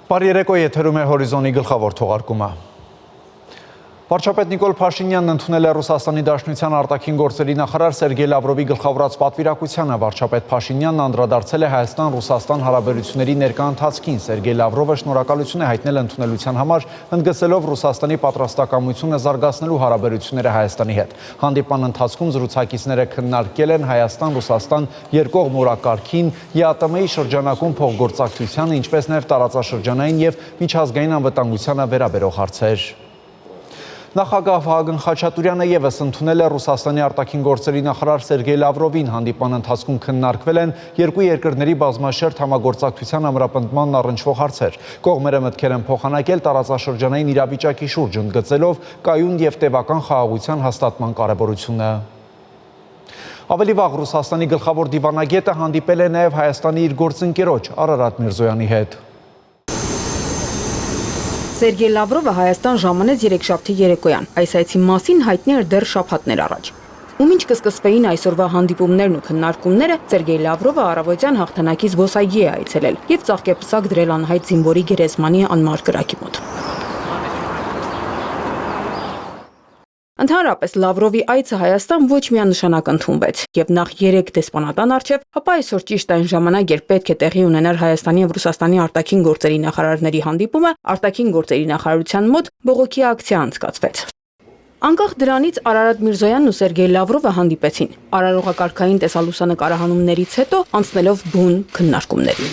Բարի երեկո, եթերում է Հորիզոնի գլխավոր թողարկումը։ Վարչապետ Նիկոլ Փաշինյանն ընդունել է Ռուսաստանի Դաշնության արտաքին գործերի նախարար Սերգեյ Լավրովի գլխավորած պատվիրակությանը։ Վարչապետ Փաշինյանն անդրադարձել է Հայաստան-Ռուսաստան հարաբերությունների ներկա ընթացքին։ Սերգեյ Լավրովը շնորհակալություն է հայտնել ընդունելության համար, ընդգծելով Ռուսաստանի պատրաստակամությունը զարգացնելու հարաբերությունները Հայաստանի հետ։ Հանդիպման ընթացքում զրուցակիցները քննարկել են Հայաստան-Ռուսաստան երկկողմ օրակարգին, ԵԱՏՄ-ի շրջանակում փոխգործակցությանը, ինչպես նաև տարածաշրջանային և միջազգային անվտանգությանը վերաբերող հարցեր։ Նախագահ Վահագն Խաչատուրյանը ևս ընդունել է Ռուսաստանի արտաքին գործերի նախարար Սերգեյ Լավրովին։ Հանդիպման ընթացքում քննարկվել են երկու երկրների բազմաշերտ համագործակցության ամրապնդմանն առնչվող հարցեր։ Կողմերը մտքեր են փոխանակել տարածաշրջանային իրավիճակի շուրջ, ընդգծելով կայուն և տևական խաղաղության հաստատման կարևորությունը։ Ավելի վաղ Ռուսաստանի գլխավոր դիվանագետը հանդիպել է նաև Հայաստանի իր գործընկերոջ Արարատ Միրզոյանի հետ։ Սերգեյ Լավրովը Հայաստան ժամանեց երեքշաբթի երեկոյան։ Այս այցի մասին հայտնի էր դեռ շաբաթներ առաջ։ Ումինչ կսկսվեին այսօրվա հանդիպումներն ու քննարկումները, Սերգեյ Լավրովը առավոտյան հաղթանակի զբոսայգի է այցելել և ծաղկեպսակ դրել անհայտ զինվորի գերեզմանի անմար կրակի մոտ։ Ընդհանրապես Լավրովի այցը Հայաստան ոչ միանշանակ ընդունվեց և նախ 3 դեսպանատան առջև, ապա այսօր ճիշտ այն ժամանակ, երբ պետք է տեղի ունենար Հայաստանի և Ռուսաստանի արտաքին գործերի նախարարների հանդիպումը, արտաքին գործերի նախարարության մոտ բողոքի ակցիա անցկացվեց։ Անկախ դրանից Արարատ Միրզոյանն ու Սերգեյ Լավրովը հանդիպեցին արարողակարգային տեսալուսանկարահանումներից հետո անցնելով բուն քննարկումների։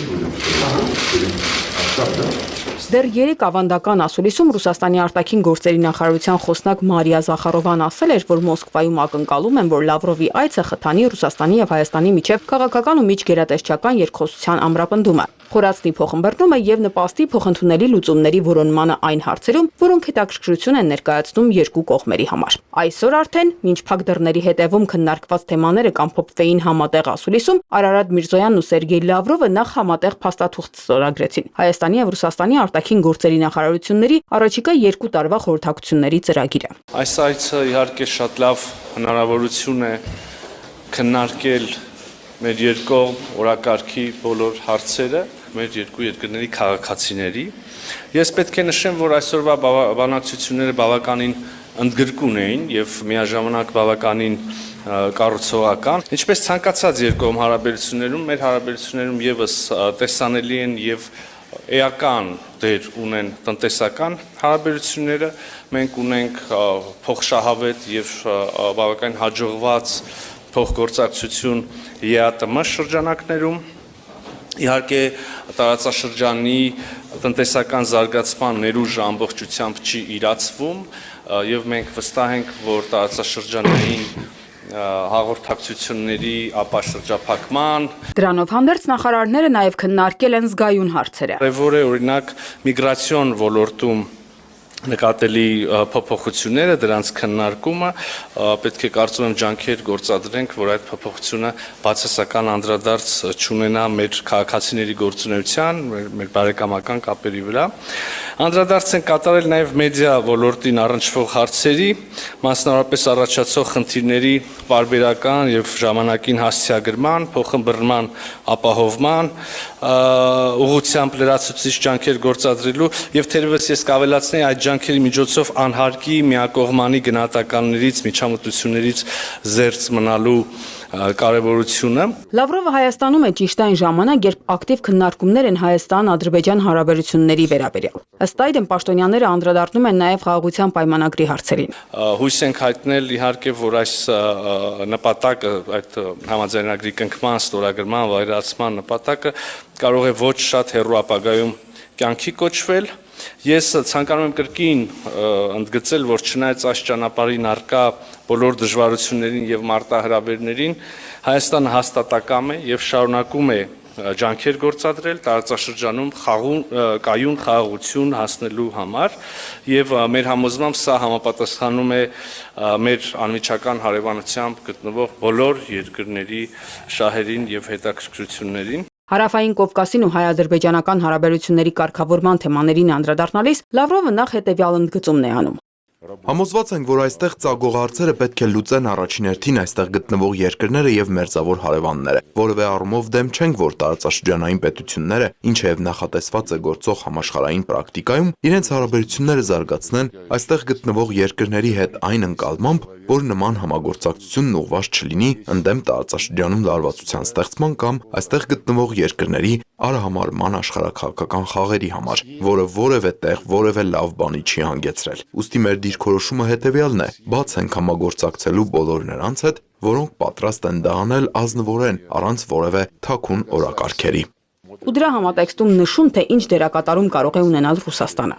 Դեռ 3 ավանդական ասուլիսում Ռուսաստանի արտաքին գործերի նախարարության խոսնակ Մարիա Զախարովան ասել էր, որ Մոսկվայում ակնկալում են, որ Լավրովի այցը խթանի Ռուսաստանի և Հայաստանի միջև քաղաքական ու միջգերատեսչական երկխոսության ամրապնդումը, խորացնի փոխըմբռնումը և նպաստի փոխընդունելի լուծումների որոնմանը այն հարցերում, որոնք հետաքրքրություն են ներկայացնում երկու կողմերի համար։ Այսօր արդեն, մինչ փակ դռների հետևում քննարկված թեմաները կամփոփվեին համատեղ ասուլիսում, Արարատ Միրզոյանն ու Սերգեյ Լավրովը նախ համատեղ փաստաթուղթ ստորագրեցին Հայաստանի և Ռուսաստանի արտաքին գործերի նախարարությունների առաջիկա 2 տարվա խորհրդակցությունների ծրագիրը։ Այս այցը իհարկե շատ լավ հնարավորություն է քննարկել մեր երկկողմ օրակարգի բոլոր հարցերը, մեր երկու երկրների քաղաքացիների։ Ես պետք է նշեմ, որ այսօրվա բանակցությունները բավականին ընդգրկուն էին և միաժամանակ բավականին կառուցողական, ինչպես ցանկացած երկկողմ հարաբերություններում, մեր հարաբերություններում ևս տեսանելի են և էական դեր ունեն տնտեսական հարաբերությունները, մենք ունենք փոխշահավետ և բավականին հաջողված փոխգործակցություն ԵԱՏՄ շրջանակներում, իհարկե տարածաշրջանի տնտեսական զարգացման ներուժը ամբողջությամբ չի իրացվում և մենք վստահ ենք, որ տարածաշրջանային հաղորդակցությունների ապաշրջափակման։ Դրանով հանդերձ նախարարները նաև քննարկել են զգայուն հարցերը։ Կարևոր է օրինակ միգրացիոն ոլորտում նկատելի փոփոխությունները, դրանց քննարկումը, պետք է կարծում եմ ջանքեր գործադրենք, որ այդ փոփոխությունը բացասական անդրադարձ չունենա մեր քաղաքացիների գործունեության, մեր բարեկամական կապերի վրա։ Անդրադարձ են կատարել նաև մեդիա ոլորտին առնչվող հարցերի, մասնավորապես առաջացող խնդիրների պարբերական և ժամանակին հասցեագրման, փոխըմբռնման ապահովման ուղղությամբ լրացուցիչ ջանքեր գործադրելու և թերևս ես կավելացնեի այդ ջանքերի միջոցով անհարկի միակողմանի գնահատականներից, միջամտություններից զերծ մնալու կարևորությունը։ Լավրովը Հայաստանում է ճիշտ այն ժամանակ, երբ ակտիվ քննարկումներ են Հայաստան-Ադրբեջան հարաբերությունների վերաբերյալ։ Ըստ այդմ պաշտոնյաները անդրադառնում են նաև խաղաղության պայմանագրի հարցերին։ Հույս ենք հայտնել իհարկե, որ այս նպատակը, այդ համաձայնագրի կնքման, ստորագրման, վայրացման նպատակը կարող է ոչ շատ հեռու ապագայում կյանքի կոչվել։ Ես ցանկանում եմ կրկին ընդգծել, որ չնայած այս ճանապարհին առկա բոլոր դժվարություններին և մարտահրավերներին, Հայաստանը հաստատակամ է և շարունակում է ջանքեր գործադրել տարածաշրջանում կայուն խաղաղություն հասնելու համար և մեր համոզմամբ սա համապատասխանում է մեր անմիջական հարևանությամբ գտնվող բոլոր երկրների շահերին և հետաքրքրություններին։ Հարավային Կովկասին ու հայ-ադրբեջանական հարաբերությունների կարգավորման թեմաներին անդրադառնալիս Լավրովը նախ հետևյալ ընդգծումն է անում։ Համոզված ենք, որ այստեղ ծագող հարցերը պետք է լուծեն առաջին հերթին այստեղ գտնվող երկրները եւ մերձավոր հարևանները։ Որևէ առումով դեմ չենք, որ տարածաշրջանային պետությունները, ինչեւ նախատեսված է գործող համաշխարհային պրակտիկայում, իրենց հարաբերությունները զարգացնեն այստեղ գտնվող երկրների հետ այն ընկալմամբ, որ նման համագործակցությունն ուղղված չլինի ընդդեմ տարածաշրջանում լարվածության ստեղծման կամ այստեղ գտնվող երկրների արհամարման աշխարհաքաղաքական խաղերի համար, որը որևէ տեղ որևէ լավ բանի չի հանգեցրել։ Ուստի մեր դիրքորոշումը հետևյալն է. բաց ենք համագործակցելու բոլոր նրանց հետ, որոնք պատրաստ են դա անել ազնվորեն, առանց որևէ թաքուն օրակարգերի։ Ու դրա համատեքստում նշում, թե ինչ դերակատարում կարող է ունենալ Ռուսաստանը։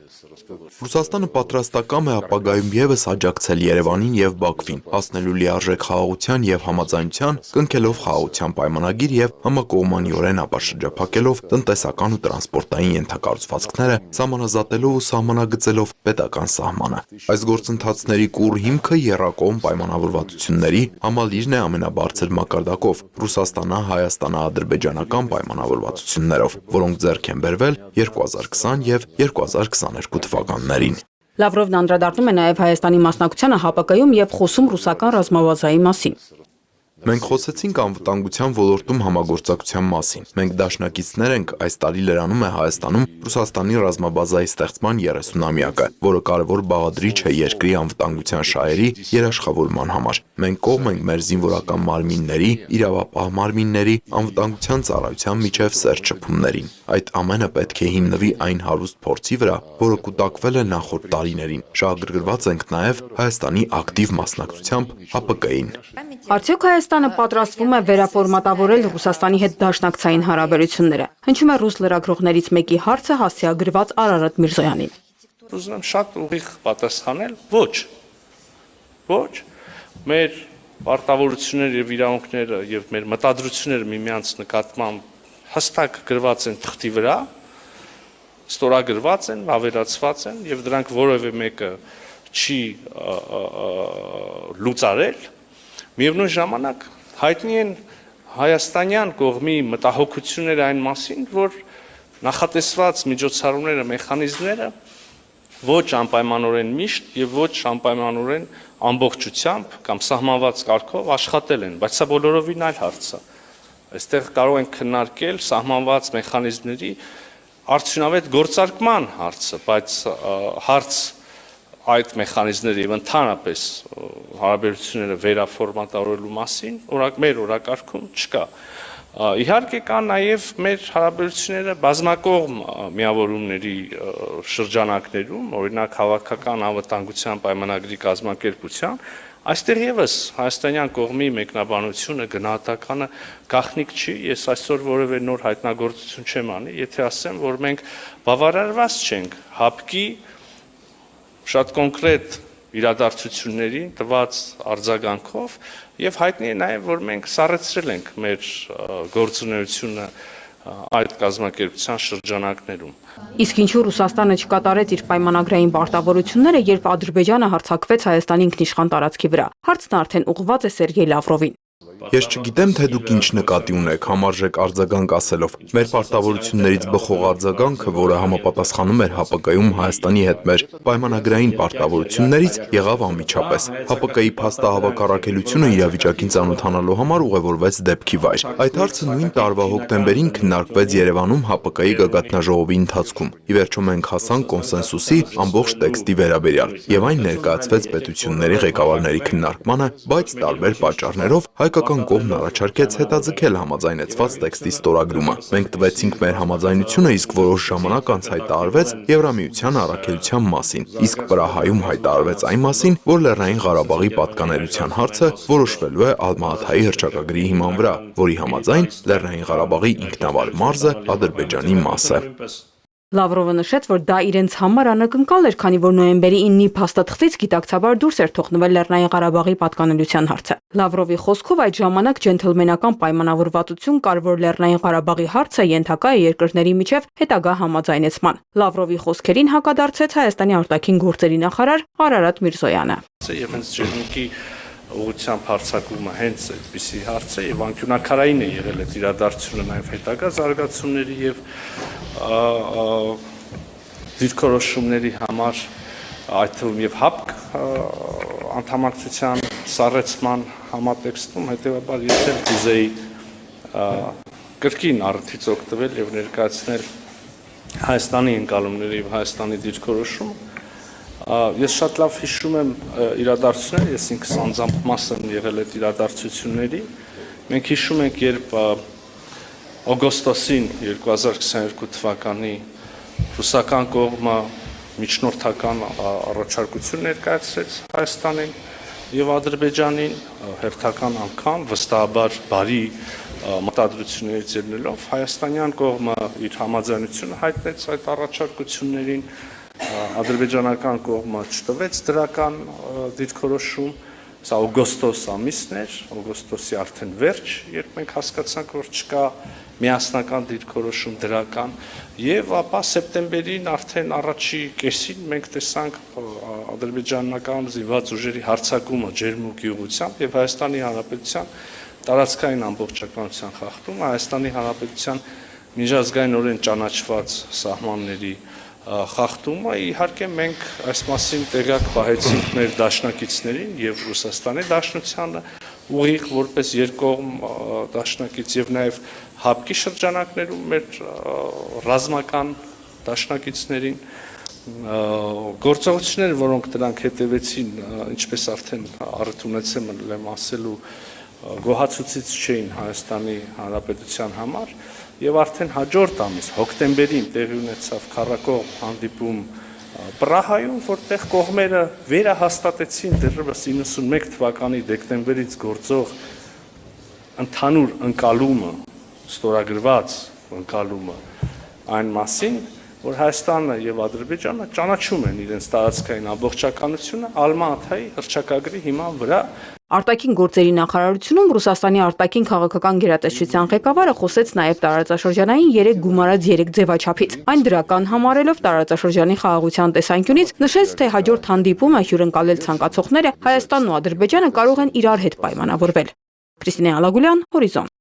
Ռուսաստանը պատրաստակամ է ապագայում եւս աջակցել Երևանին եւ Բաքվին, հասնելու լիարժեք խաղաղության եւ համաձայնության, կնքելով խաղաղության պայմանագիր եւ համակողմանիորեն ապաշրջափակելով տնտեսական ու տրանսպորտային ենթակառուցվածքները, սահմանազատելով ու սահմանագծելով պետական սահմանը։ Այս գործընթացների կուռ հիմքը եռակողմ պայմանավորվածությունների համալիրն է ամենաբարձր մակարդակով՝ Ռուսաստանա-Հայաստանա-ադրբեջանական պայմանավորվածություններով, որոնք ձեռք են բերվել 2020 եւ 2022 թվականներին։ Լավրովն անդրադառնում է նաև Հայաստանի մասնակցությանը ՀԱՊԿ-ում եւ խոսում ռուսական ռազմաբազայի մասին։ Մենք խոսեցինք անվտանգության ոլորտում համագործակցության մասին։ Մենք դաշնակիցներ ենք, այս տարի լրանում է Հայաստանում Ռուսաստանի ռազմաբազայի ստեղծման 30-ամյակը, որը կարևոր բաղադրիչ է երկրի անվտանգության շահերի երաշխավորման համար։ Մենք կողմ ենք մեր զինվորական մարմինների, իրավապահ մարմինների, անվտանգության ծառայության միջև սերտ շփումներին։ Այդ ամենը պետք է հիմնվի այն հարուստ փորձի վրա, որը կուտակվել է նախորդ տարիներին։ Շահագրգռված ենք նաև Հայաստանի ակտիվ մասնակցությամբ ՀԱՊԿ-ին։ Արդյոք Հայաստանը պատրաստվում է վերաֆորմատավորել Ռուսաստանի հետ դաշնակցային հարաբերությունները։ Հնչում է ռուս լրագրողներից մեկի հարցը հասցեագրված Արարատ Միրզոյանին։ Ուզում եմ շատ ուղիղ պատասխանել. ոչ։ Ոչ։ Մեր պարտավորությունները եւ իրավունքները եւ մեր մտադրությունները միմյանց նկատմամբ հստակ գրված են թղթի վրա, ստորագրված են, վավերացված են եւ դրանք որևէ մեկը չի լուծարել։ Միևնույն ժամանակ հայտնի են հայաստանյան կողմի մտահոգությունները այն մասին, որ նախատեսված միջոցառումները, մեխանիզմները ոչ անպայմանորեն միշտ եւ ոչ անպայմանորեն ամբողջությամբ կամ սահմանված կարգով աշխատել են, բայց սա բոլորովին այլ հարց է։ Այստեղ կարող ենք քննարկել սահմանված մեխանիզմների արդյունավետ գործարկման հարցը, բայց հարց այդ մեխանիզմների եւ ընդհանրապես հարաբերությունները վերաֆորմատավորելու մասին մեր օրակարգում չկա։ Իհարկե կա նաեւ մեր հարաբերությունները բազմակողմ միավորումների շրջանակներում, օրինակ հավաքական անվտանգության պայմանագրի կազմակերպության, այստեղ եւս հայաստանյան կողմի մեկնաբանությունը գնահատականը գաղտնիք չի, ես այսօր որևէ նոր հայտնագործություն չեմ անի, եթե ասեմ, որ մենք բավարարված չենք ՀԱՊԿ-ի շատ կոնկրետ իրադարձություններին տված արձագանքով եւ հայտնի է նաեւ, որ մենք սառեցրել ենք մեր գործունեությունը այդ կազմակերպության շրջանակներում։ Իսկ ինչու Ռուսաստանը չկատարեց իր պայմանագրային պարտավորությունները, երբ Ադրբեջանը հարձակվեց Հայաստանի ինքնիշխան տարածքի վրա։ Հարցն արդեն ուղղված է Սերգեյ Լավրովին։ Ես չգիտեմ, թե դուք ինչ նկատի ունեք համարժեք արձագանք ասելով։ Մեր պարտավորություններից բխող արձագանքը, որը համապատասխանում էր ՀԱՊԿ-ում Հայաստանի հետ մեր պայմանագրային պարտավորություններից, եղավ անմիջապես։ ՀԱՊԿ-ի փաստահավաքարակելությունը իրավիճակին ծանոթանալու համար ուղևորվեց դեպքի վայր։ Այդ հարցը նույն տարվա հոկտեմբերին քննարկվեց Երևանում ՀԱՊԿ-ի գագաթնաժողովի ընթացքում։ Ի վերջո մենք հասանք կոնսենսուսի ամբողջ տեքստի վերաբերյալ, եւ այն ներկայացվեց պետությունների ղեկավարների քննարկմանը, բայց տարբեր պատճառներով հայկական կողմն առաջարկեց հետաձգել համաձայնեցված տեքստի ստորագրումը։ Մենք տվեցինք մեր համաձայնությունը, իսկ որոշ ժամանակ անց հայտարարվեց Եվրամիության առաքելության մասին, իսկ Պրահայում հայտարարվեց այն մասին, որ Լեռնային Ղարաբաղի պատկանելիության հարցը որոշվելու է Ալմատայի հռչակագրի հիման վրա, որի համաձայն Լեռնային Ղարաբաղի ինքնավար մարզը Ադրբեջանի մաս է։ Լավրովը նշեց, որ դա իրենց համար անակնկալ էր, քանի որ նոյեմբերի 9-ի փաստաթղթից գիտակցաբար դուրս էր թողնվել Լեռնային Ղարաբաղի պատկանելիության հարցը։ Լավրովի խոսքով այդ ժամանակ ջենթլմենական պայմանավորվածություն կար, որ Լեռնային Ղարաբաղի հարցը ենթակա է երկրների միջև հետագա համաձայնեցման։ Լավրովի խոսքերին հակադարձեց Հայաստանի արտաքին գործերի նախարար Արարատ Միրզոյանը։ Եվ հենց ջերմուկի ուղղությամբ հարձակումը հենց այդպիսի հարց է եւ անկյունակարային է եղել այդ իրադարձությունը նաեւ հետագա զարգացումների եւ դիրքորոշումների համար այդ թվում եւ ՀԱՊԿ անդամակցության սառեցման համատեքստում, հետեւաբար ես էլ կուզեի կրկին առիթից օգտվել եւ ներկայացնել Հայաստանի ընկալումների եւ Հայաստանի դիրքորոշումը։ Ես շատ լավ հիշում եմ իրադարձությունները, ես ինքս անձամբ մաս եմ եղել այդ իրադարձությունների։ Մենք հիշում ենք, երբ օգոստոսին 2022 թվականի ռուսական կողմը միջնորդական առաջարկություն ներկայացրեց Հայաստանին եւ Ադրբեջանին, հերթական անգամ վստահաբար բարի մտադրություններից ելնելով հայաստանյան կողմը իր համաձայնությունը հայտնեց այդ առաջարկություններին, ադրբեջանական կողմը չտվեց դրական դիրքորոշում, սա օգոստոս ամիսն էր, օգոստոսի արդեն վերջ, երբ մենք հասկացանք, որ չկա միասնական դիրքորոշում դրական, եւ ապա սեպտեմբերին արդեն առաջի կեսին մենք տեսանք ադրբեջանական զինված ուժերի հարձակումը Ջերմուկի ուղղությամբ եւ Հայաստանի Հանրապետության տարածքային ամբողջականության խախտումը, Հայաստանի Հանրապետության միջազգայինորեն ճանաչված սահմանների խախտումը, իհարկե մենք այս մասին տեղյակ պահեցինք մեր դաշնակիցներին եւ Ռուսաստանի Դաշնությանը ուղիղ որպես երկկողմ դաշնակից եւ նաեւ ՀԱՊԿ-ի շրջանակներում մեր ռազմական դաշնակիցներին գործողություններ, որոնք դրանք հետևեցին, ինչպես արդեն առիթ ունեցել եմ ասելու, գոհացուցիչ չէին Հայաստանի Հանրապետության համար եւ արդեն հաջորդ ամիս հոկտեմբերին տեղի ունեցավ քառակողմ հանդիպում Պրահայում, որտեղ կողմերը վերահաստատեցին դեռևս 91 թվականի դեկտեմբերից գործող ընդհանուր ընկալումը, ստորագրված ընկալումը այն մասին, որ Հայաստանը եւ Ադրբեջանը ճանաչում են իրենց տարածքային ամբողջականությունը Ալմա-Աթայի հռչակագրի հիման վրա։ Արտաքին գործերի նախարարությունում Ռուսաստանի արտաքին քաղաքական գերատեսչության ղեկավարը խոսեց նաև տարածաշրջանային 3 գումարած 3 ձևաչափից։ Այն դրական համարելով տարածաշրջանի խաղաղության տեսանկյունից նշեց, թե հաջորդ հանդիպումը հյուրընկալել ցանկացողները Հայաստանն ու Ադրբեջանը կարող են իրար հետ պայմանավորվել։ Քրիստինե Ալագուլյան, Հորիզոն։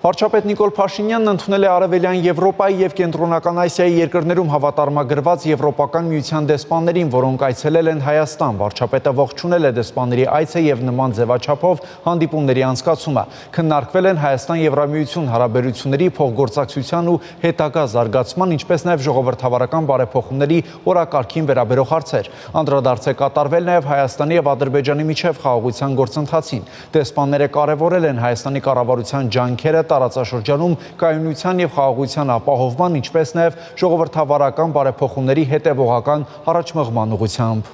Վարչապետ Նիկոլ Փաշինյանն ընդունել է Արևելյան Եվրոպայի եւ Կենտրոնական Ասիայի երկրներում հավատարմագրված Եվրոպական միության դեսպաններին, որոնք այցելել են Հայաստան։ Վարչապետը ողջունել է դեսպանների այցը եւ նման ձևաչափով հանդիպումների անցկացումը։ Քննարկվել են Հայաստան-Եվրամիություն հարաբերությունների փոխգործակցության ու հետագա զարգացման, ինչպես նաեւ ժողովրդավարական բարեփոխումների օրակարգին վերաբերող հարցեր։ Անդրադարձ է կատարվել նաեւ Հայաստանի եւ Ադրբեջանի միջև խաղաղության գործընթացին։ Դեսպանները կարևորել են Հայաստանի կառավարության ջանքերը տարածաշրջանում կայունության եւ խաղաղության ապահովման, ինչպես նաեւ ժողովրդավարական բարեփոխումների հետեւողական առաջմղման ուղղությամբ։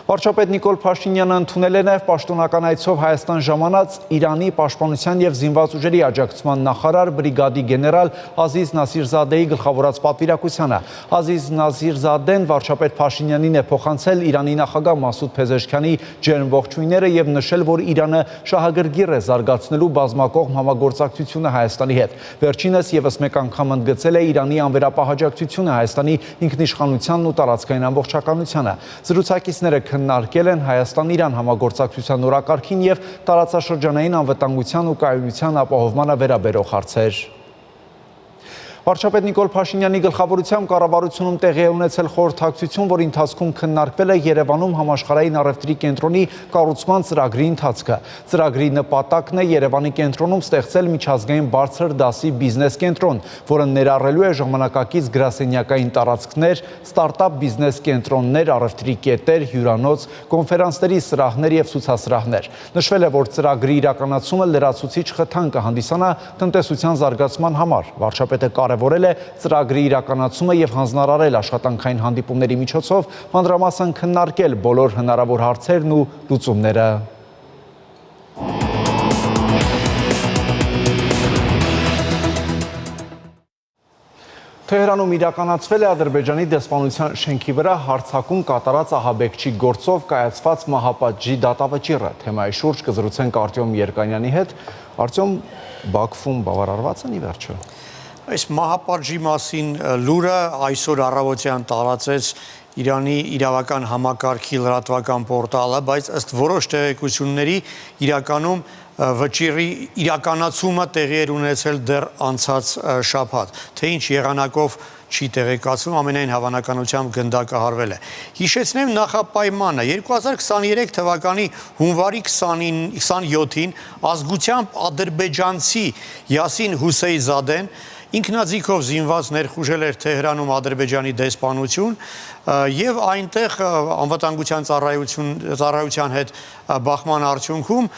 Վարչապետ Նիկոլ Փաշինյանը ընդունել է նաև պաշտոնական այցով Հայաստան ժամանած Իրանի պաշտպանության եւ զինված ուժերի աջակցության նախարար բրիգադի գեներալ Ազիզ Նասիրզադեի գլխավորած պատվիրակությանը։ Ազիզ Նասիրզադեն վարչապետ Փաշինյանին է փոխանցել Իրանի նախագահ Մասուդ Փեզեշքյանի ջերմ ողջույնները եւ նշել, որ Իրանը շահագրգիռ է զարգացնելու բազմակողմ համագործակցությունը Հայաստանի հետ։ Վերջինս եւս մեկ անգամ ընդգծել է Իրանի անվերապահաջակցությունը Հայաստանի ինքնիշխանությանն ու տարածքային ամբողջականությանը։ Զրուցակիցները քննարկել են Հայաստան-Իրան համագործակցության օրակարգին եւ տարածաշրջանային անվտանգության ու կայունության ապահովմանը վերաբերող հարցեր։ Վարչապետ Նիկոլ Փաշինյանի գլխավորությամբ կառավարությունում տեղի է ունեցել խորհրդակցություն, որի ընթացքում քննարկվել է Երևանում համաշխարհային առևտրի կենտրոնի կառուցման ծրագրի ընթացքը։ Ծրագրի նպատակն է Երևանի կենտրոնում ստեղծել միջազգային բարձր դասի բիզնես կենտրոն, որը ներառելու է ժամանակակից գրասենյակային տարածքներ, ստարտափ բիզնես կենտրոններ, առևտրի կետեր, հյուրանոց, կոնֆերանսների սրահներ եւ ցուցասրահներ։ Նշվել է, որ ծրագրի իրականացումը լրացուցիչ խթան կհանդիսանա տնտեսության զարգացման համար։ Վարչապետը կարևորել է ծրագրի իրականացումը եւ հանձնարարել աշխատանքային հանդիպումների միջոցով մանրամասն քննարկել բոլոր հնարավոր հարցերն ու լուծումները։ Թեհրանում իրականացվել է Ադրբեջանի դեսպանության շենքի վրա հարձակում կատարած ահաբեկչի գործով կայացված մահապատժի դատավճիռը։ Թեմայի շուրջ կզրուցենք Արտյոմ Երկանյանի հետ։ Արտյոմ, Բաքվում բավարարված են ի վերջո։ Այս մահապատժի մասին լուրը այսօր առավոտյան տարածեց Իրանի իրավական համակարգի լրատվական պորտալը, բայց ըստ որոշ տեղեկությունների իրականում վճիռի իրականացումը տեղի էր ունեցել դեռ անցած շաբաթ, թե ինչ եղանակով չի տեղեկացվում, ամենայն հավանականությամբ գնդակահարվել է։ Հիշեցնեմ նախապայմանը 2023 թվականի հունվարի 27-ին ազգությամբ ադրբեջանցի Յասին Հուսեյզադեն ինքնաձիգով զինված ներխուժել էր Թեհրանում Ադրբեջանի դեսպանություն եւ այնտեղ անվտանգության ծառայության հետ բախման արդյունքում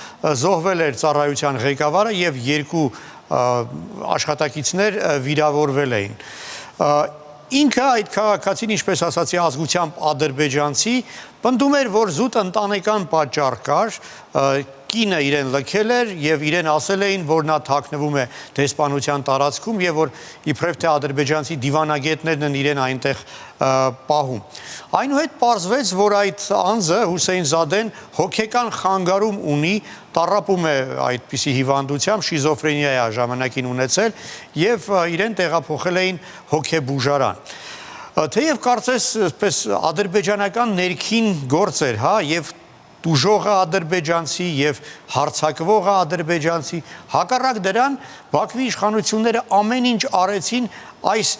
զոհվել էր ծառայության ղեկավարը եւ երկու աշխատակիցներ վիրավորվել էին։ Ինքը այդ քաղաքացին, ինչպես ասացի, ազգությամբ ադրբեջանցի, պնդում էր, որ զուտ ընտանեկան պատճառ կար, կինը իրեն լքել էր եւ իրեն ասել էին, որ նա թաքնվում է դեսպանության տարածքում եւ որ իբրև թե ադրբեջանցի դիվանագետներն են իրեն այնտեղ պահում։ Այնուհետ պարզվեց, որ այդ անձը Հուսեյնզադեն հոգեկան խանգարում ունի, տառապում է այդպիսի հիվանդությամբ, շիզոֆրենիա է ժամանակին ունեցել եւ իրեն տեղափոխել էին հոգեբուժարան։ Թեև կարծես այսպես ադրբեջանական ներքին գործ էր, հա, եւ տուժողը ադրբեջանցի եւ հարցակվողը ադրբեջանցի, հակառակ դրան Բաքվի իշխանությունները ամեն ինչ արեցին այս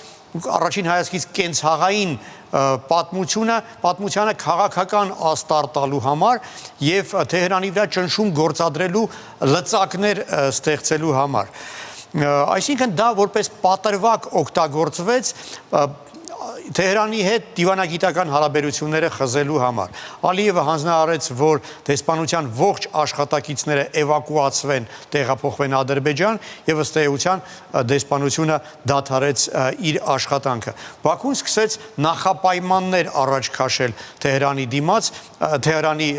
առաջին հայացքից կենցաղային պատմությանը քաղաքական աստար տալու համար եւ Թեհրանի վրա ճնշում գործադրելու լծակներ ստեղծելու համար։ Այսինքն դա որպես պատրվակ օգտագործվեց Թեհրանի հետ դիվանագիտական հարաբերությունները խզելու համար։ Ալիևը հանձնարարեց, որ դեսպանության ողջ աշխատակիցները էվակուացվեն, տեղափոխվեն Ադրբեջան եւ ըստ էության դեսպանությունը դադարեց իր աշխատանքը։ Բաքուն սկսեց նախապայմաններ առաջ քաշել Թեհրանի դիմաց, Թեհրանի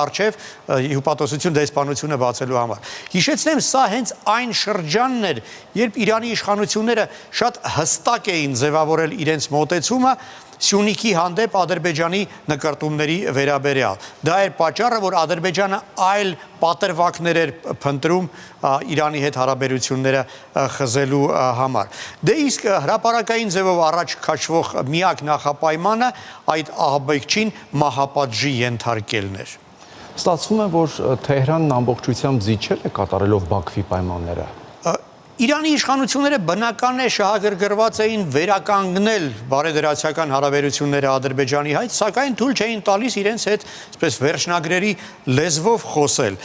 առջև հյուպատոսություն դեսպանությունը բացելու համար։ Հիշեցնեմ, սա հենց այն շրջանն էր, երբ Իրանի իշխանությունները շատ հստակ էին ձևավորել իրենց մոտեցումը Սյունիքի հանդեպ Ադրբեջանի նկարտումների վերաբերյալ։ Դա էր պատճառը, որ Ադրբեջանը այլ պատրվակներ էր փնտրում Իրանի հետ հարաբերությունները խզելու համար։ Դե իսկ հրապարակային ձևով առաջ քաշվող միակ նախապայմանը այդ ահաբեկչին մահապատժի ենթարկելն էր։ Ստացվում է, որ Թեհրանն ամբողջությամբ զիջել է կատարելով Բաքվի պայմանները։ Իրանի իշխանությունները բնական է շահագրգռված էին վերականգնել բարեդրացիական հարաբերությունները Ադրբեջանի հետ, սակայն թույլ չէին տալիս իրենց հետ այսպես վերջնագրերի լեզվով խոսել։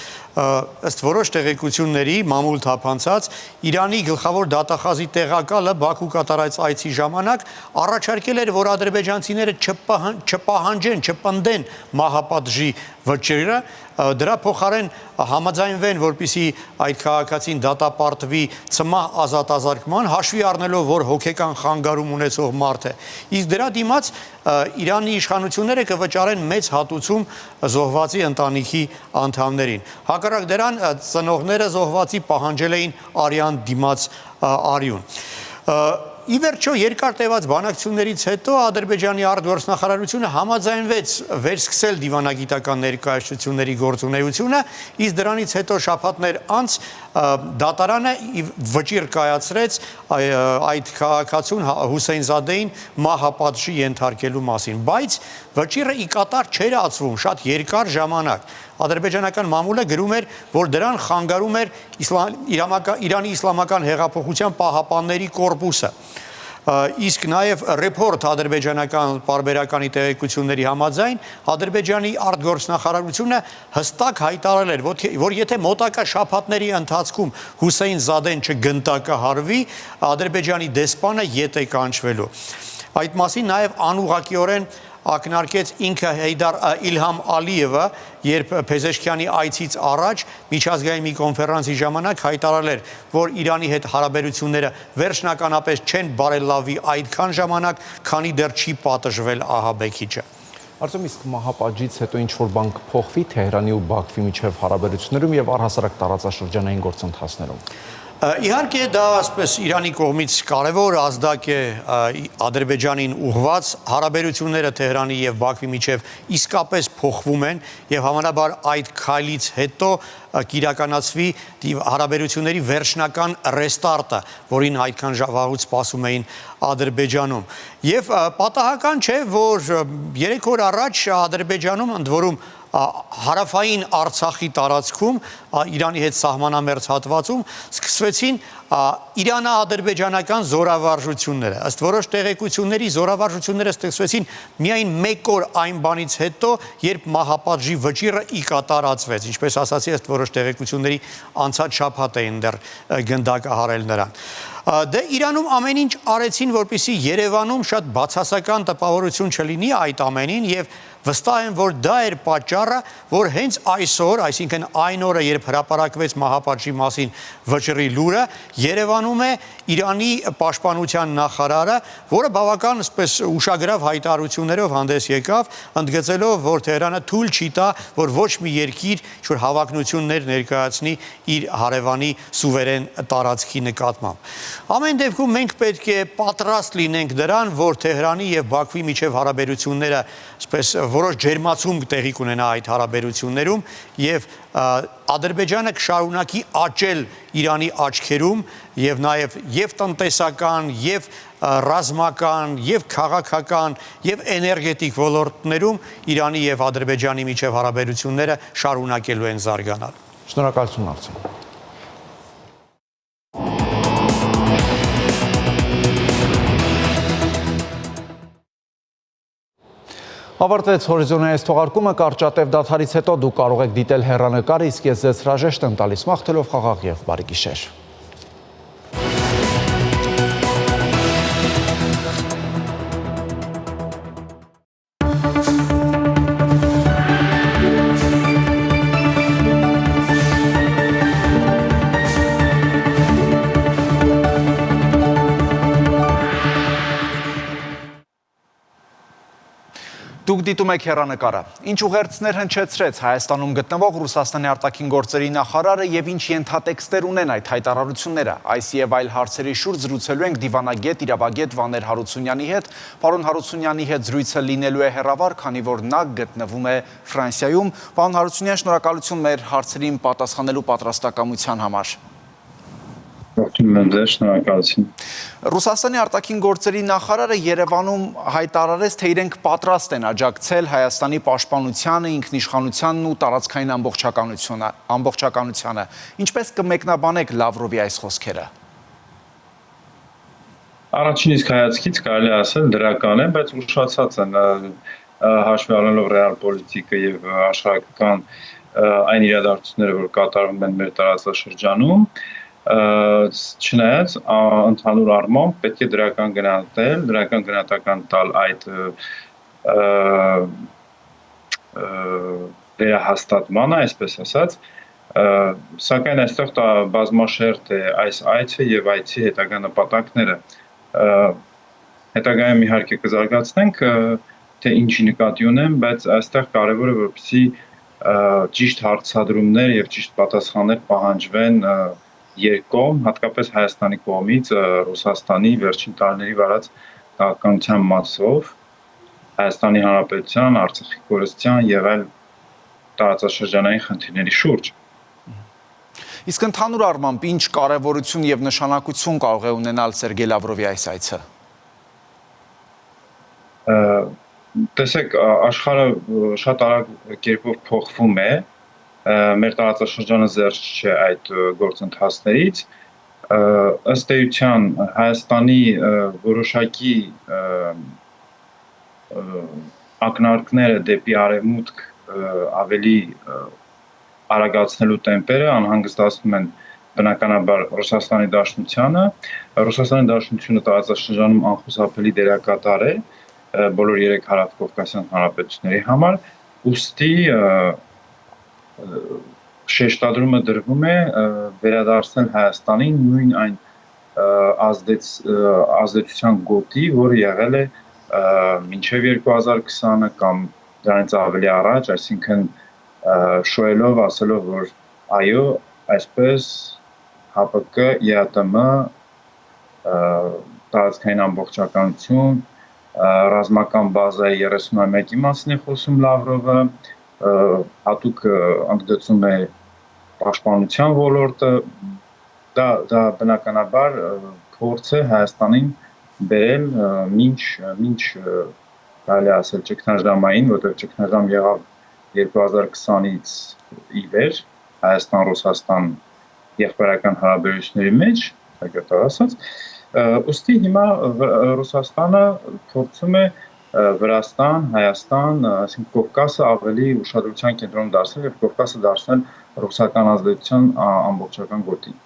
Ըստ որոշ տեղեկությունների մամուլ թափանցած Իրանի գլխավոր դատախազի տեղակալը Բաքու կատարած այցի ժամանակ առաջարկել էր, որ ադրբեջանցիները չպահանջեն, չպնդեն մահապատժի վճիռը, դրա փոխարեն համաձայնվեն, որպեսզի այդ քաղաքացին դատապարտվի ցմահ ազատազրկման, հաշվի առնելով, որ հոգեկան խանգարում ունեցող մարդ է։ Իսկ դրա դիմաց Իրանի իշխանությունները կվճարեն մեծ հատուցում զոհվածի ընտանիքի անդամներին։ Հակառակ դրան ծնողները զոհվածի պահանջել էին արյան դիմաց արյուն։ Ի վերջո երկար տևած բանակցություններից հետո Ադրբեջանի արտգործնախարարությունը համաձայնվեց վերսկսել դիվանագիտական ներկայացությունների գործունեությունը, իսկ դրանից հետո շաբաթներ անց դատարանը վճիռ կայացրեց այդ քաղաքացուն Հուսեյնզադեին մահապատժի ենթարկելու մասին, բայց վճիռը ի կատար չէր ածվում շատ երկար ժամանակ։ Ադրբեջանական մամուլը գրում էր, որ դրան խանգարում էր Իրանի Իսլամական հեղափոխության պահապանների կորպուսը։ Իսկ նաև ռեպորտ ադրբեջանական պարբերականի տեղեկությունների համաձայն Ադրբեջանի արտգործնախարարությունը հստակ հայտարարել էր, որ եթե մոտակա շաբաթների ընթացքում Հուսեյնզադեն չգնդակահարվի, Ադրբեջանի դեսպանը ետ է կանչվելու։ Այդ մասին նաև անուղղակիորեն ակնարկեց ինքը Իլհամ Ալիևը, երբ Փեզեշքյանի այցից առաջ միջազգային մի կոնֆերանսի ժամանակ հայտարարել էր, որ Իրանի հետ հարաբերությունները վերջնականապես չեն բարելավի այդքան ժամանակ, քանի դեռ չի պատժվել ահաբեկիչը։ Արտեմ, իսկ մահապատժից հետո ինչ-որ բան կփոխվի Թեհրանի ու Բաքվի միջև հարաբերություններում եւ առհասարակ տարածաշրջանային գործընթացներում։ Իհարկե դա ասպես Իրանի կողմից կարևոր ազդակ է Ադրբեջանին ուղղված, հարաբերությունները Թեհրանի եւ Բաքվի միջև իսկապես փոխվում են եւ հավանաբար այդ քայլից հետո կիրականացվի հարաբերությունների վերջնական ռեստարտը, որին այդքան վաղուց սպասում էին Ադրբեջանում։ Եվ պատահական չէ, որ 3 օր առաջ Ադրբեջանում ընդ որում հարավային Արցախի տարածքում, Իրանի հետ սահմանամերձ հատվածում սկսվեցին իրանա-ադրբեջանական զորավարժությունները։ Ըստ որոշ տեղեկությունների զորավարժությունները սկսվեցին միայն մեկ օր այն բանից հետո, երբ մահապատժի վճիռը ի կատարածվեց, ինչպես ասացի, ըստ որոշ տեղեկությունների անցած շաբաթ էին դեռ գնդակահարել նրան։ Դե Իրանում ամեն ինչ արեցին, որպեսզի Երևանում շատ բացասական տպավորություն չլինի այդ ամենին եւ վստահ եմ, որ դա էր պատճառը, որ հենց այսօր, այսինքն այն օրը, երբ հրապարակվեց մահապատժի մասին վճռի լուրը, Երևանում է Իրանի պաշտպանության նախարարը, որը բավական այսպես ուշագրավ հայտարարություններով հանդես եկավ, ընդգծելով, որ Թեհրանը թույլ չի տա, որ ոչ մի երկիր ինչ-որ հավակնություններ ներկայացնի իր հարևանի սուվերեն տարածքի նկատմամբ։ Ամեն դեպքում մենք պետք է պատրաստ լինենք դրան, որ Թեհրանի եւ Բաքվի միջև հարաբերությունները այսպես որոշ ջերմացում տեղի կունենա այդ հարաբերություններում եւ Ադրբեջանը կշարունակի աճել Իրանի աչքերում եւ նաեւ եւ տնտեսական եւ ռազմական եւ քաղաքական եւ էներգետիկ ոլորտներում Իրանի եւ Ադրբեջանի միջև հարաբերությունները շարունակելու են զարգանալ։ Շնորհակալություն Արծուն։ Ավարտվեց հորիզոնի այս թողարկումը, կարճատև դադարից հետո դուք կարող եք դիտել հեռանկարը, իսկ ես ձեզ հրաժեշտ եմ տալիս մաղթելով խաղաղ եւ բարի գիշեր։ Դուք դիտում եք հեռանկարը։ Ինչ ուղերձներ հնչեցրեց Հայաստանում գտնվող Ռուսաստանի արտաքին գործերի նախարարը եւ ինչ ենթատեքստեր ունեն այդ հայտարարությունները։ Այս եւ այլ հարցերի շուրջ զրուցելու ենք դիվանագետ, իրավագետ Վաներ Հարությունյանի հետ։ Պարոն Հարությունյանի հետ զրույցը լինելու է հեռավար, քանի որ նա գտնվում է Ֆրանսիայում։ Պարոն Հարությունյան, շնորհակալություն մեր հարցերին պատասխանելու պատրաստակամության համար։ Ռուսաստանի արտաքին գործերի նախարարը Երևանում հայտարարեց, թե իրենք պատրաստ են աջակցել Հայաստանի պաշտպանությանը, ինքնիշխանությանն ու տարածքային ամբողջականությանը։ Ինչպես կմեկնաբանեք Լավրովի այս խոսքերը։ Առաջին իսկ հայացքից կարելի ասել դրական է, բայց ուշացած են հաշվի առնելով ռեալ պոլիտիկը եւ աշխարհական այն իրադարձությունները, որ կատարվում են մեր տարածաշրջանում, չնայած ընդհանուր առմամբ պետք է դրական գնահատական տալ այդ վերահաստատմանը, այսպես ասած, սակայն այստեղ բազմաշերտ է այս այցը եւ այցի հետագա նպատակները։ Հետագայում իհարկե կզարգացնենք, թե ինչի նկատի ունեմ, բայց այստեղ կարևոր է, որպեսզի ճիշտ հարցադրումներ եւ ճիշտ պատասխաններ պահանջվեն երկկողմ, հատկապես Հայաստանի կողմից Ռուսաստանի վերջին տարիների վարած քաղաքականության մասով, Հայաստանի Հանրապետության, Արցախի կորստյան եւ այլ տարածաշրջանային խնդիրների շուրջ։ Իսկ ընդհանուր առմամբ ինչ կարևորություն եւ նշանակություն կարող է ունենալ Սերգեյ Լավրովի այս այցը։ Տեսեք, աշխարհը շատ արագ կերպով փոխվում է։ Մեր տարածաշրջանը զերծ չէ այդ գործընթացներից, ըստ էության Հայաստանի որոշակի ակնարկները դեպի արևմուտք ավելի արագացնելու տեմպերը անհանգստացնում են բնականաբար Ռուսաստանի Դաշնությանը։ Ռուսաստանի Դաշնությունը տարածաշրջանում անխուսափելի դերակատար է բոլոր 3 հարավկովկասյան հանրապետությունների համար, ուստի շեշտադրումը դրվում է վերադարձնել Հայաստանին նույն այն ազդեցության գոտի, որը եղել է մինչև 2020-ը կամ դրանից ավելի առաջ, այսինքն շոյելով, ասելով, որ այո, այսպես ՀԱՊԿ, ԵԱՏՄ, տարածքային ամբողջականություն, ռազմական բազայի 31-ի մասին է խոսում Լավրովը, հատուկ ընդգծում է պաշտպանության ոլորտը, դա բնականաբար փորձ է Հայաստանին բերել մինչ կարելի ասել ճգնաժամային, որտեղ ճգնաժամ եղավ 2020-ից ի վեր Հայաստան-Ռուսաստան եղբայրական հարաբերությունների մեջ, հայկական ասած, ուստի հիմա Ռուսաստանը փորձում է Վրաստան, Հայաստան, այսինքն Կովկասը ավելի ուշադրության կենտրոնում դարձնել եւ Կովկասը դարձնել ռուսական ազդեցության ամբողջական գոտի։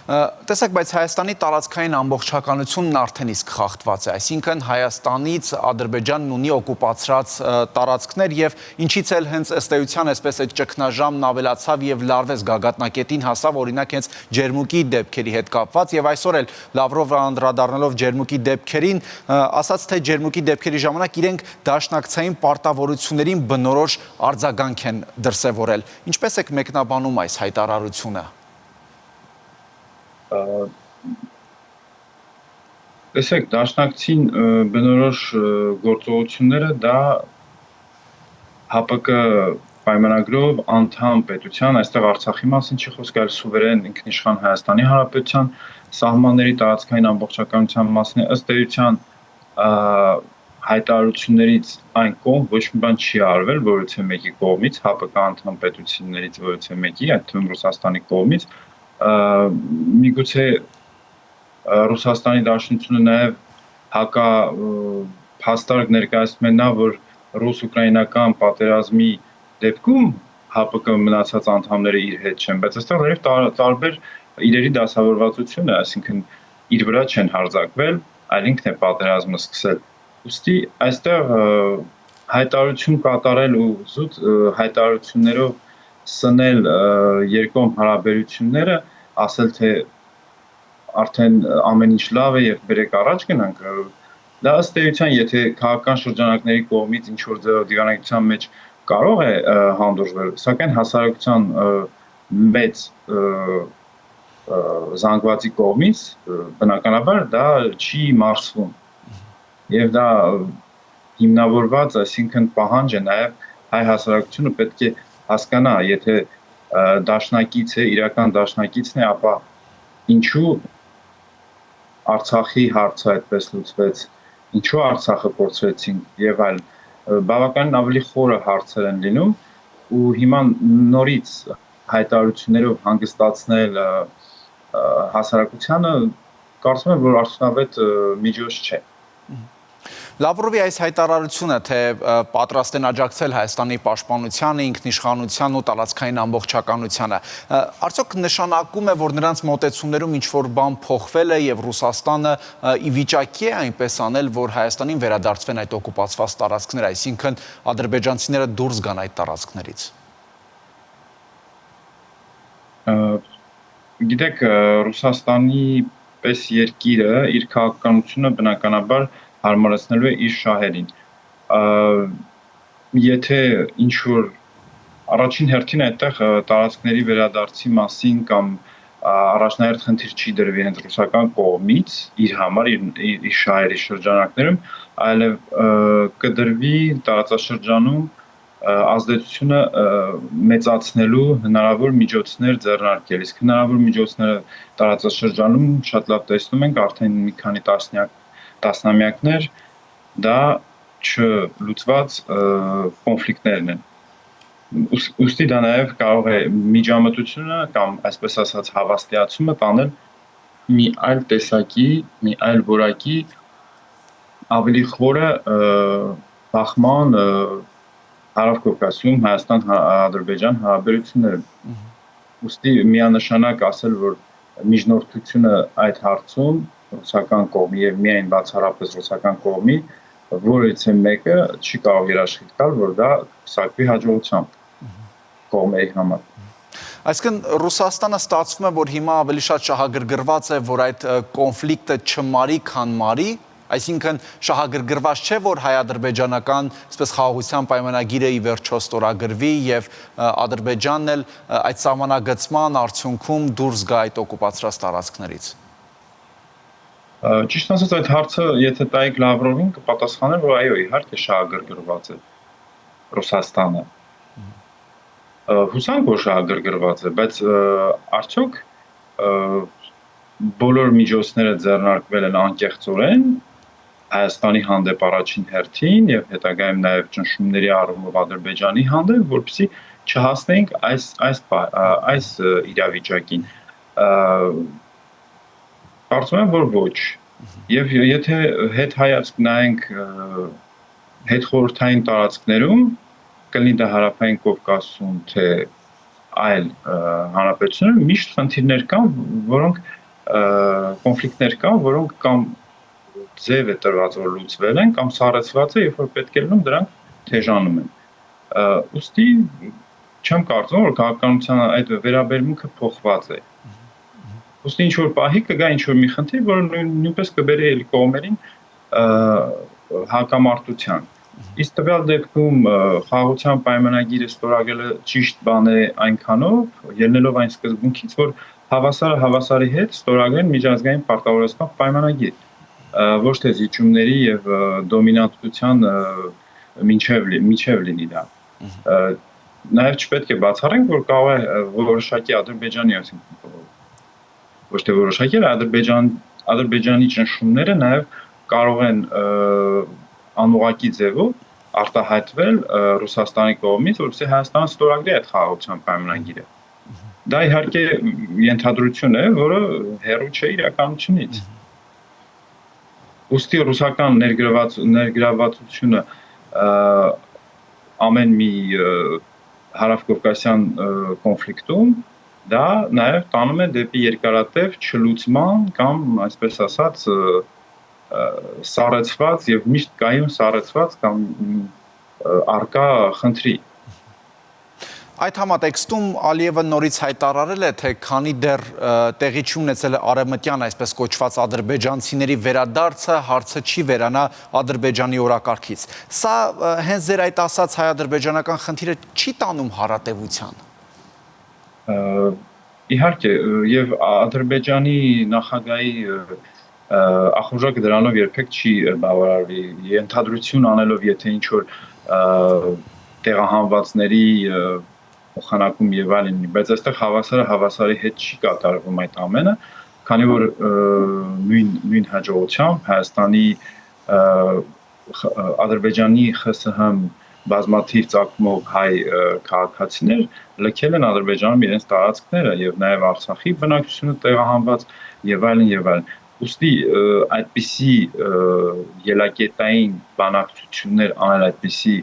Տեսեք, բայց Հայաստանի տարածքային ամբողջականությունն արդեն իսկ խախտված է, այսինքն Հայաստանից Ադրբեջանն ունի օկուպացրած տարածքներ եւ ինչից էլ հենց ըստ էության այսպես է ճգնաժամն ավելացավ եւ լարվեց գագաթնակետին հասավ օրինակ հենց Ջերմուկի դեպքերի հետ կապված եւ այսօր էլ Լավրովը անդրադառնալով Ջերմուկի դեպքերին ասաց թե Ջերմուկի դեպքերի ժամանակ իրենք դաշնակցային պարտավորություններին բնորոշ արձագանք են դրսևորել։ Ինչպես եք մեկնաբանում այս հայտարարությունը։ Տեսեք, դաշնակցին բնորոշ գործողությունները դա ՀԱՊԿ պայմանագրով անդամ պետության, այստեղ Արցախի մասին չի խոսք, այլ սուվերեն ինքնիշխան Հայաստանի Հանրապետության սահմանների տարածքային ամբողջականության մասին է, ըստ էության հայտարարություններից այն կողմ ոչ մի բան չի արվել որևէ մեկի կողմից, ՀԱՊԿ անդամ պետություններից որևէ մեկի, այդ թվում Ռուսաստանի կողմից միգուցե Ռուսաստանի Դաշնությունը նաև հակափաստարկ ներկայացնում է նա, որ ռուս-ուկրաինական պատերազմի դեպքում ՀԱՊԿ մնացած անդամները իր հետ չեն, բայց այստեղ նաև տարբեր իրերի դասավորվածություն է, այսինքն իր վրա չեն հարձակվել, այլ ինքն է պատերազմը սկսել։ Ուստի այստեղ հայտարարություն կատարել ու զուտ հայտարարություններով սնել երկկողմ հարաբերությունները, ասել թե արդեն ամեն ինչ լավ է եւ բերեք առաջ գնանք, դա ըստ էության, եթե քաղաքական շրջանակների կողմից ինչ որ դիվանագիտության մեջ կարող է հանդուրժվել, սակայն հասարակության մեծ զանգվածի կողմից բնականաբար դա չի մարսվում եւ դա հիմնավորված, այսինքն պահանջ է նաեւ հայ հասարակությունը պետք է հասկանա, եթե դաշնակից է, իրական դաշնակիցն է, ապա ինչու Արցախի հարցը այդպես լուծվեց, ինչու Արցախը կորցրեցինք եւ այլ բավականին ավելի խորը հարցեր են լինում ու հիմա նորից հայտարարություններով հանգստացնել հասարակությանը կարծում եմ, որ արդյունավետ միջոց չէ։ Լավրովի այս հայտարարությունը, թե պատրաստ են աջակցել Հայաստանի պաշտպանությանը, ինքնիշխանության ու տարածքային ամբողջականությանը, արդյոք նշանակում է, որ նրանց մոտեցումներում ինչ-որ բան փոխվել է եւ Ռուսաստանը ի վիճակի է այնպես անել, որ Հայաստանին վերադարձվեն այդ օկուպացված տարածքները, այսինքն ադրբեջանցիները դուրս գան այդ տարածքներից։ Գիտեք, Ռուսաստանի պես երկիրը իր քաղաքականությունը բնականաբար հարմարեցնելու է իր շահերին։ Եթե ինչ-որ առաջին հերթին այդտեղ տարածքների վերադարձի մասին կամ առաջնահերթ խնդիր չի դրվի հենց ռուսական կողմից իր համար, իր շահերի շրջանակներում, այլև կդրվի տարածաշրջանում ազդեցությունը մեծացնելու հնարավոր միջոցներ ձեռնարկել։ Իսկ հնարավոր միջոցները տարածաշրջանում շատ լավ տեսնում ենք արդեն մի քանի տասնամյակներ դա չլուծված կոնֆլիկտներն են։ Ուստի դա նաև կարող է միջամտությունը կամ այսպես ասած հավաստիացումը տանել մի այլ տեսակի, մի այլ որակի ավելի խորը բախման Հարավ-Կովկասում Հայաստան-Ադրբեջան հարաբերություններում։ Ուստի միանշանակ ասել, որ միջնորդությունը այդ հարցում ռուսական կողմի եւ միայն բացառապես ռուսական կողմի որևէ մեկը չի կարող երաշխիք տալ, որ դա սակվի հաջողությամբ կողմերի համար։ Այսինքն Ռուսաստանը ստացվում է, որ հիմա ավելի շատ շահագրգռված է, որ այդ կոնֆլիկտը չմարի, քան մարի, այսինքն շահագրգռված չէ, որ հայ-ադրբեջանական այսպես խաղաղության պայմանագիրը ի վերջո ստորագրվի եւ Ադրբեջանն էլ այդ սահմանագծման արդյունքում դուրս գա այդ օկուպացրած տարածքներից։ Ճիշտ ասած այդ հարցը, եթե տայիք Լավրովին կպատասխաներ, որ այո, իհարկե շահագրգռված է Ռուսաստանը։ Հուսանք, որ շահագրգռված է, բայց արդյոք բոլոր միջոցները ձեռնարկվել են անկեղծորեն Հայաստանի հանդեպ առաջին հերթին եւ հետագայում նաեւ ճնշումների առումով Ադրբեջանի հանդեպ, որպեսզի չհասնենք այս իրավիճակին։ Կարծում եմ, որ ոչ։ Եվ եթե հետ հայացք նայենք հետ խորհրդային տարածքներում, կլինի դա Հարավային Կովկասում, թե այլ հանրապետություններում միշտ խնդիրներ կան, որոնք կոնֆլիկտներ կան, որոնք կամ ձև է տրված, որ լուծվել են, կամ սառեցված է, երբ որ պետք է լինում, դրանք թեժանում են։ Ուստի չեմ կարծում, որ քաղաքականության այդ վերաբերմունքը փոխված է։ Ուստի ինչ-որ պահի կգա ինչ-որ մի խնդիր, որը նույնպես կբերի էլի կողմերին հակամարտության։ Իսկ տվյալ դեպքում խաղաղության պայմանագիրը ստորագրելը ճիշտ բան է այնքանով, ելնելով այն սկզբունքից, որ հավասարը հավասարի հետ ստորագրեն միջազգային պարտավորեցնող պայմանագիր, ոչ թե զիջումների եւ դոմինանտության միջև լինի դա։ Նաեւ չպետք է բացառենք, որ կարող է որոշակի Ադրբեջանի, այսինքն ոչ թե որոշակի, Ադրբեջանի ճնշումները նաեւ կարող են անուղղակի ձևով արտահայտվել Ռուսաստանի կողմից, որովհետեւ Հայաստանը ստորագրի այդ խաղաղության պայմանագիրը։ Դա իհարկե ենթադրություն է, որը հեռու չէ իրականությունից։ Ուստի ռուսական ներգրավվածությունը ամեն մի հարավկովկասյան կոնֆլիկտում դա նաև տանում է դեպի երկարատև չլուծման կամ այսպես ասած սառեցված եւ միշտ կայուն սառեցված կամ արկա խնդրի։ Այդ համատեքստում Ալիևը նորից հայտարարել է, թե քանի դեռ տեղի չի ունեցել արևմտյան, այսպես կոչված ադրբեջանցիների վերադարձը, հարցը չի վերանա Ադրբեջանի օրակարգից։ Սա հենց ձեր այդ ասած հայ-ադրբեջանական խնդիրը չի տանում հարատևության։ Իհարկե, եւ Ադրբեջանի նախագահի ախորժակը դրանով երբեք չի բավարարվի, ենթադրություն անելով, եթե ինչ որ տեղահանվածների փոխանակում եւ այլն, բայց այստեղ հավասարի հետ չի կատարվում այդ ամենը, քանի որ նույն հաջողությամբ Հայաստանի Ադրբեջանի ԽՍՀՄ բազմաթիվ ցակումով հայ քաղաքացիներ լքել են Ադրբեջանում իրենց տարածքները եւ նաեւ Արցախի բնակչությունը տեղահանված եւ այլն եւ այլն։ Ուստի այդպիսի ելակետային բանակցություններ անել այդպիսի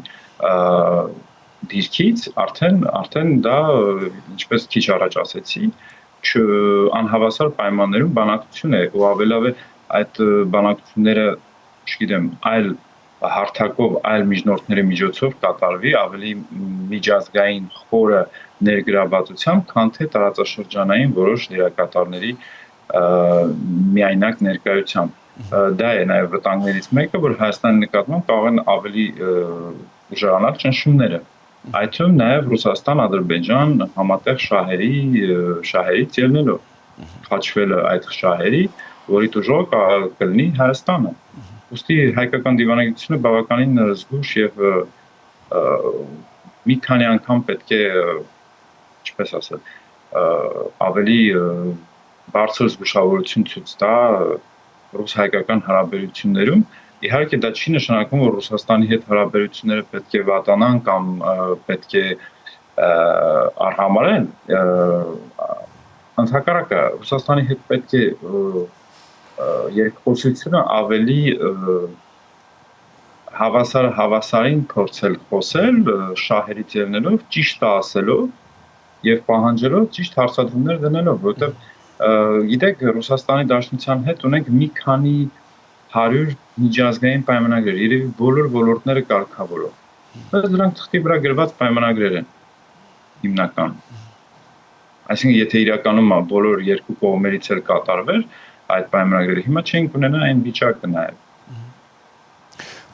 դիրքից արդեն դա ինչպես քիչ առաջ ասեցի, անհավասար պայմաններում բանակցություն է ու ավելավ է այդ բանակցությունները, չգիտեմ, այլ հարթակով, այլ միջնորդների միջոցով կատարվի ավելի միջազգային խորը ներգրավվածությամբ, քան թե տարածաշրջանային որոշ դերակատարների միայնակ ներկայությամբ։ Դա է նաև վտանգներից մեկը, որ Հայաստանի նկատմամբ կարող են ավելի ուժեղանալ ճնշումները։ Այդ թվում նաև Ռուսաստան-Ադրբեջան համատեղ շահերից ելնելով խաչվելը այդ շահերի, որի տուժող կլինի Հայաստանը։ Ուստի հայկական դիվանագիտությունը բավականին զգուշ եւ մի քանի անգամ պետք է, ինչպես ասել, ավելի բարձր զգուշավորություն ցույց տա ռուս-հայկական հարաբերություններում։ Իհարկե դա չի նշանակում, որ Ռուսաստանի հետ հարաբերությունները պետք է վատանան կամ պետք է արհամարեն։ Ընդհակառակը Ռուսաստանի հետ պետք է երկխոսությունը ավելի հավասարին փորձել խոսել, շահերից ելնելով, ճիշտը ասելով եւ պահանջելով ճիշտ հարցադրումներ դնելով, որովհետեւ գիտեք, Ռուսաստանի Դաշնության հետ ունենք մի քանի 100 միջազգային պայմանագրեր, երևի բոլոր ոլորտները կարգավորող։ Բայց դրանք թղթի վրա գրված պայմանագրեր են հիմնական։ Այսինքն, եթե իրականում բոլոր երկու կողմերից էլ կատարվեր այդ պայմանագրերը, հիմա չենք ունենա այն վիճակը նաև։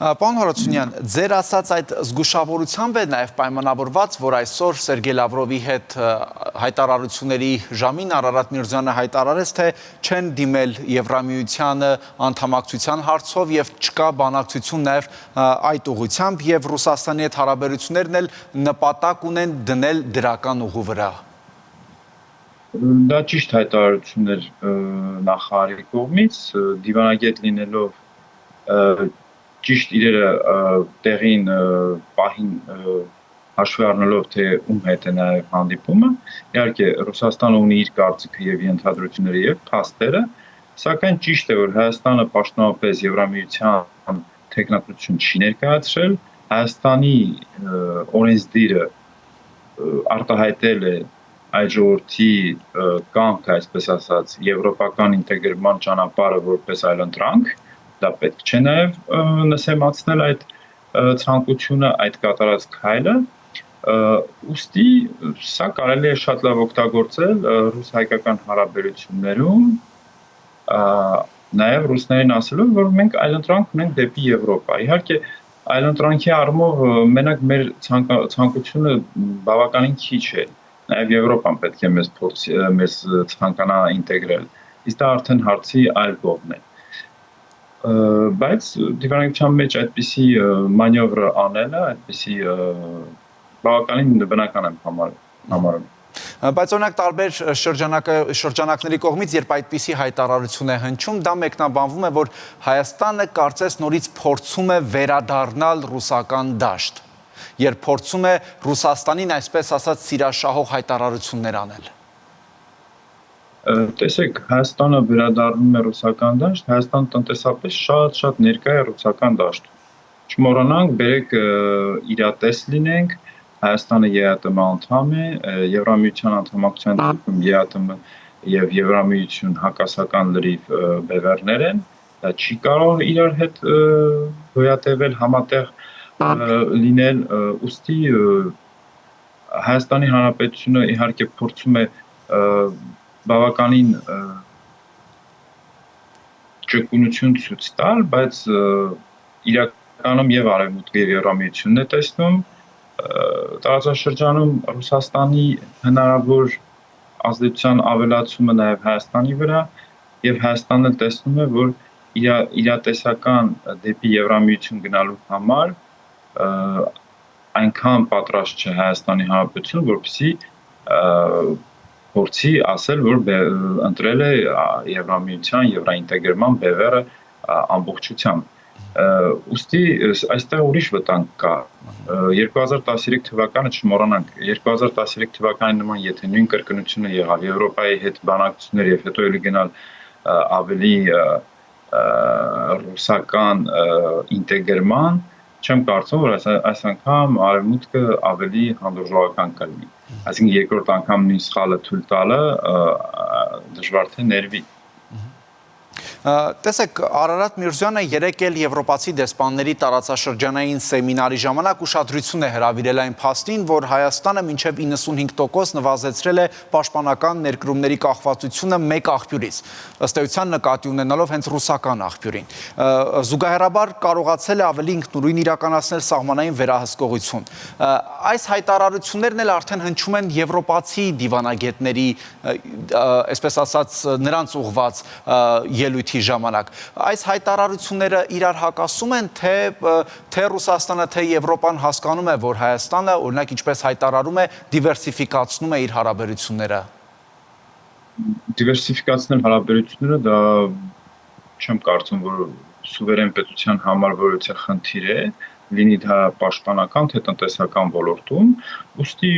Պարոն Հարությունյան, ձեր ասած այդ զգուշավորությամբ է նաև պայմանավորված, որ այսօր Սերգեյ Լավրովի հետ հայտարարությունների ժամին Արարատ Միրզոյանը հայտարարեց, թե չեն դիմել Եվրամիությանը անդամակցության հարցով եւ չկա բանակցություն նաև այդ ուղղությամբ եւ Ռուսաստանի հետ հարաբերություններն էլ նպատակ ունեն դնել դրական ուղու վրա։ Դա ճիշտ հայտարարություններ նախարարի կողմից, դիվանագետ լինելով ճիշտ իրերը տեղին պահին հաշվի առնելով թե ում հետ է նաև հանդիպումը, իհարկե Ռուսաստանը ունի իր կարծիքը եւ ենթադրությունները եւ փաստերը, սակայն ճիշտ է որ Հայաստանը պաշտոնապես Եվրամիության թեկնածություն չի ներկայացրել, Հայաստանի օրենսդիրը արտահայտել է այդ ժողովրդի կամքը, այսպես ասած, եվրոպական ինտեգրման ճանապարհը որպես այլընտրանք, դա պետք չէ նաև նսեմացնել այդ ցանկությունը, այդ կատարած քայլը, ուստի սա կարելի է շատ լավ օգտագործել ռուս-հայկական հարաբերություններում, նաև ռուսներին ասելով, որ մենք այլընտրանք ունենք դեպի Եվրոպա։ Իհարկե, այլընտրանքի առումով մենակ մեր ցանկությունը բավականին քիչ է, նաև Եվրոպան պետք է մեզ ցանկանա ինտեգրել, իսկ դա արդեն հարցի այլ կողմն է։ Բայց դիվանագիտության մեջ այդպիսի մանևրը անելը, այդպիսի բավականին բնական եմ համարում։ Բայց օրինակ տարբեր շրջանակների կողմից, երբ այդպիսի հայտարարություն է հնչում, դա մեկնաբանվում է, որ Հայաստանը կարծես նորից փորձում է վերադառնալ ռուսական դաշտ, երբ փորձում է Ռուսաստանին, այսպես ասած, սիրաշահող հայտարարություններ անել։ Տեսեք, Հայաստանը վերադառնում է ռուսական դաշտ, Հայաստանը տնտեսապես շատ ներկա է ռուսական դաշտում։ Չմոռանանք, բերեք իրատես լինենք, Հայաստանը ԵԱՏՄ անդամ է, Եվրամիության անդամակցության դեպքում ԵԱՏՄ եւ Եվրամիություն հակասական լրիվ բևեռներ են, դա չի կարող իրար հետ գոյատևել համատեղ լինել, ուստի Հայաստանի Հանրապետությունը իհարկե փորձում է բավականին ճկունություն ցույց տալ, բայց իրականում եւ Արևմուտքը եւ Եվրամիությունն է տեսնում տարածաշրջանում Ռուսաստանի հնարավոր ազդեցության ավելացումը նաև Հայաստանի վրա եւ Հայաստանը տեսնում է, որ իրատեսական դեպի Եվրամիություն գնալու համար այնքան պատրաստ չէ Հայաստանի Հանրապետությունը, որպեսզի փորձի ասել, որ ընտրել է Եվրամիության, եվրաինտեգրման բևեռը ամբողջությամբ։ Ուստի այստեղ ուրիշ վտանգ կա 2013 թվականը չմոռանանք 2013 թվականի նման եթե նույն կրկնությունը եղավ Եվրոպայի հետ բանակցություններ եւ հետո էլի գնալ ավելի ռուսական ինտեգրման չեմ կարծում որ այս անգամ արևմուտքը ավելի հանդուրժողական կլինի այսինքն երկրորդ անգամ նույն սխալը թույլ տալը դժվար թե ներվի Տեսեք, Արարատ Միրզոյանը երեկ էլ եվրոպացի դեսպանների տարածաշրջանային սեմինարի ժամանակ ուշադրություն է հրավիրել այն փաստին, որ Հայաստանը մինչև 95% նվազեցրել է պաշտպանական ներկրումների կախվածությունը մեկ աղբյուրից, ըստ էության նկատի ունենալով հենց ռուսական աղբյուրին։ Զուգահեռաբար կարողացել է ավելի ինքնուրույն իրականացնել սահմանային վերահսկողություն։ Այս հայտարարություններն էլ արդեն հնչում են եվրոպացի դիվանագետների, այսպես ասած, նրանց ուղղված ելույթի ժամանակ։ Այս հայտարարությունները իրար հակասում են, թե Ռուսաստանը, թե Եվրոպան հասկանում է, որ Հայաստանը, օրինակ, ինչպես հայտարարում է, դիվերսիֆիկացնում է իր հարաբերությունները։ Դիվերսիֆիկացնել հարաբերությունները դա չեմ կարծում, որ սուվերեն պետության համար որևէ խնդիր է, լինի դա պաշտպանական թե տնտեսական ոլորտում, ուստի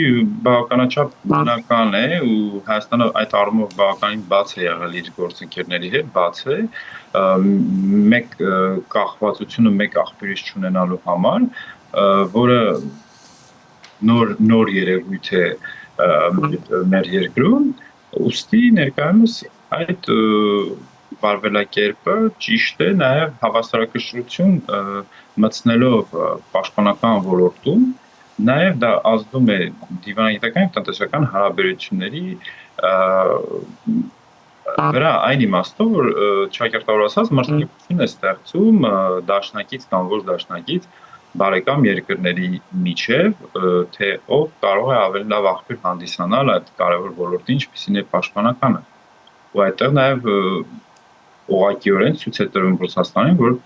բավականաչափ բնական է ու Հայաստանը այդ առումով բավականին բաց է եղել իր գործընկերների հետ, բաց է, մեկ կախվածությունը մեկ աղբյուրից չունենալու համար, որը նոր երևույթ է մեր երկրում, ուստի ներկայումս այդ վարվելակերպը ճիշտ է նաև հավասարակշռություն մտցնելով պաշտպանական ոլորտում, նաև դա ազդում է դիվանագիտական և տնտեսական հարաբերությունների վրա այն իմաստով, որ ճակերտավոր ասած մրցակցություն է ստեղծում դաշնակից կամ ոչ դաշնակից բարեկամ երկրների միջև, թե ով կարող է ավելի լավ աղբյուր հանդիսանալ այդ կարևոր ոլորտին, ինչպիսին է պաշտպանականը։ Ու այդտեղ նաև ուղղակիորեն ցույց է տրվում Ռուսաստանին, որ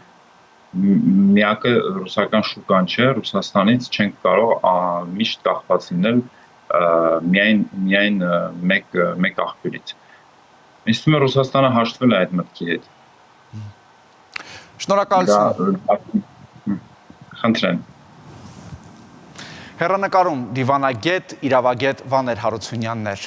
միակը ռուսական շուկան չէ, Ռուսաստանից չենք կարող միշտ կախված լինել միայն մեկ աղբյուրից։ Ինձ թվում է Ռուսաստանը հաշտվել է այդ մտքի հետ։ Շնորհակալություն։ Խնդրեմ։ Հեռանկարում դիվանագետ, իրավագետ Վաներ Հարությունյանն էր։